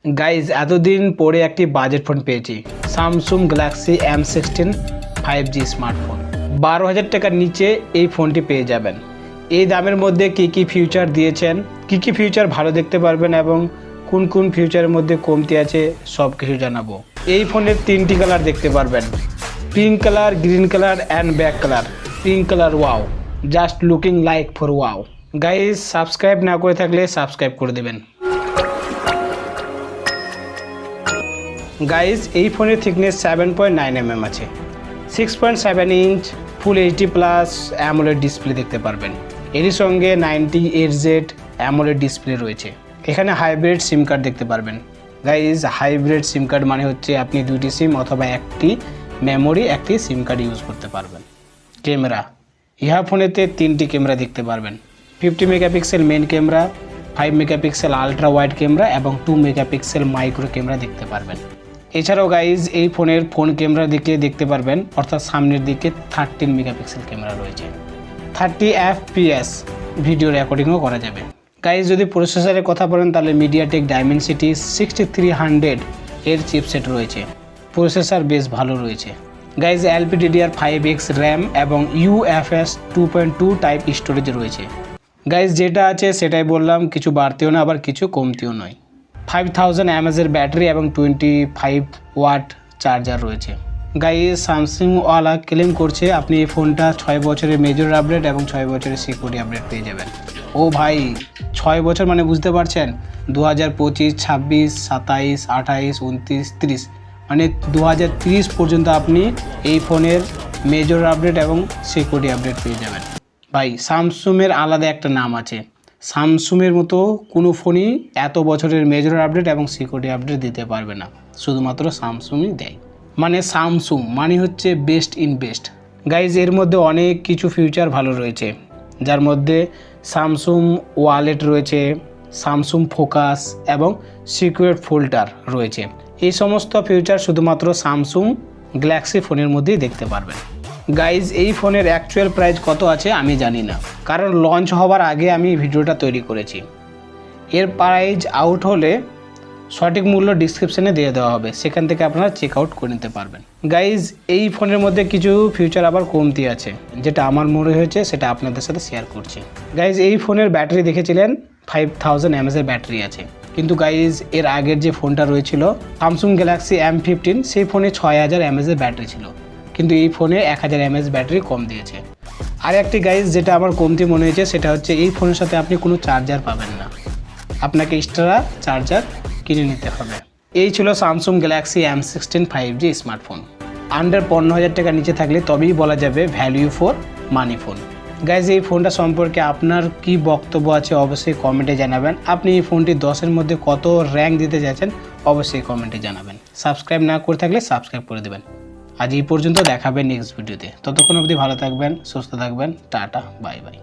Guys এতদিন পরে একটি বাজেট ফোন পেয়েছি, Samsung Galaxy M16 5G smartphone. 12,000 টাকার নিচে এই ফোনটি পেয়ে যাবেন। এই দামের মধ্যে কী ফিউচার দিয়েছেন, কী ফিউচার ভালো দেখতে পারবেন এবং কোন ফিউচারের মধ্যে কমতি আছে সব কিছু জানাবো। এই ফোনের 3টি কালার দেখতে পারবেন, pink colour, green colour and black colour. Pink colour wow, just looking like for wow. Guys subscribe না করে থাকলে সাবস্ক্রাইব করে দেবেন। গাইজ এই ফোনের থিকনেস 7.9 mm আছে, 6.7 inch full HD plus AMOLED display দেখতে পারবেন। এরই সঙ্গে 90Hz অ্যামোলেড ডিসপ্লে রয়েছে। এখানে হাইব্রিড সিম কার্ড দেখতে পারবেন। গাইজ হাইব্রিড সিম কার্ড মানে হচ্ছে আপনি দুটি সিম অথবা একটি মেমোরি একটি সিম কার্ড ইউজ করতে পারবেন। ক্যামেরা, ইহা ফোনেতে 3টি ক্যামেরা দেখতে পারবেন। 50 megapixel main camera, 5 megapixel ultra wide camera এবং 2 মেগাপিক্সেল মাইক্রো ক্যামেরা দেখতে পারবেন। এছাড়াও গাইজ এই ফোনের ফোন ক্যামেরা দিকে দেখতে পারবেন, অর্থাৎ সামনের দিকে 13 মেগাপিক্সেল ক্যামেরা রয়েছে। 30 FPS ভিডিও রেকর্ডিংও করা যাবে। গাইজ যদি প্রসেসরের কথা বলেন তাহলে মিডিয়াটেক ডাইমেনসিটি 6300 এর চিপসেট রয়েছে। প্রসেসর বেশ ভালো রয়েছে। গাইজ LPDDR5X র্যাম এবং UFS 2.2 টাইপ স্টোরেজ রয়েছে। গাইজ যেটা আছে সেটাই বললাম, কিছু বাড়তিও না আবার কিছু কমতিও নয়। 5000 mAh এর ব্যাটারি এবং 25 ওয়াট চার্জার রয়েছে। গাইজ স্যামসাং ওয়ালা ক্লেম করছে আপনি এই ফোনটা 6 বছরের মেজর আপডেট এবং 6 বছরের সিকিউরিটি আপডেট পেয়ে যাবেন। ও ভাই 6 বছর মানে বুঝতে পারছেন, 2025, 26, 27, 28, 29, 30 মানে 2030 পর্যন্ত আপনি এই ফোনের মেজর আপডেট এবং সিকিউরিটি আপডেট পেয়ে যাবেন। ভাই স্যামসাংয়ের আলাদা একটা নাম আছে, স্যামসাংয়ের মতো কোনো ফোনই এত বছরের মেজর আপডেট এবং সিকিউরিটি আপডেট দিতে পারবে না, শুধুমাত্র স্যামসাংই দেয়। মানে স্যামসাং মানে হচ্ছে বেস্ট ইন বেস্ট। গাইজ এর মধ্যে অনেক কিছু ফিউচার ভালো রয়েছে, যার মধ্যে স্যামসাং ওয়ালেট রয়েছে, স্যামসাং ফোকাস এবং সিকিউর ফোল্ডার রয়েছে। এই সমস্ত ফিউচার শুধুমাত্র স্যামসাং গ্যালাক্সি ফোনের মধ্যেই দেখতে পারবেন। গাইজ এই ফোনের অ্যাকচুয়াল প্রাইস কত আছে আমি জানি না, কারণ লঞ্চ হওয়ার আগে আমি ভিডিওটা তৈরি করেছি। এর প্রাইস আউট হলে সঠিক মূল্য ডিসক্রিপশানে দিয়ে দেওয়া হবে, সেখান থেকে আপনারা চেক আউট করে নিতে পারবেন। গাইজ এই ফোনের মধ্যে কিছু ফিউচার আবার কমতি আছে, যেটা আমার মনে হয়েছে সেটা আপনাদের সাথে শেয়ার করছি। গাইজ এই ফোনের ব্যাটারি দেখেছিলেন 5000 mAh এর ব্যাটারি আছে, কিন্তু গাইজ এর আগের যে ফোনটা রয়েছিল স্যামসাং গ্যালাক্সি M15 সেই ফোনে 6000 mAh এর ব্যাটারি ছিল, কিন্তু এই ফোনে 1000 mAh ব্যাটারি কম দিয়েছে। আর একটি গাইজ যেটা আমার কমতি মনে হয়েছে সেটা হচ্ছে এই ফোনের সাথে আপনি কোনো চার্জার পাবেন না, আপনাকে এক্সট্রা চার্জার কিনে নিতে হবে। এই ছিল Samsung Galaxy M16 5G smartphone. Under 15,000 টাকার নিচে থাকলে তবেই বলা যাবে value for money phone. Guys এই ফোনটা সম্পর্কে আপনার কি বক্তব্য আছে অবশ্যই কমেন্টে জানাবেন। আপনি এই ফোনটি 10-এর মধ্যে কত র্যাঙ্ক দিতে চাইছেন অবশ্যই কমেন্টে জানাবেন। সাবস্ক্রাইব না করে থাকলে সাবস্ক্রাইব করে দেবেন। আজ এই পর্যন্ত, দেখাবে নেক্সট ভিডিওতে। ততক্ষণ অবধি ভালো থাকবেন, সুস্থ থাকবেন। Tata, bye bye.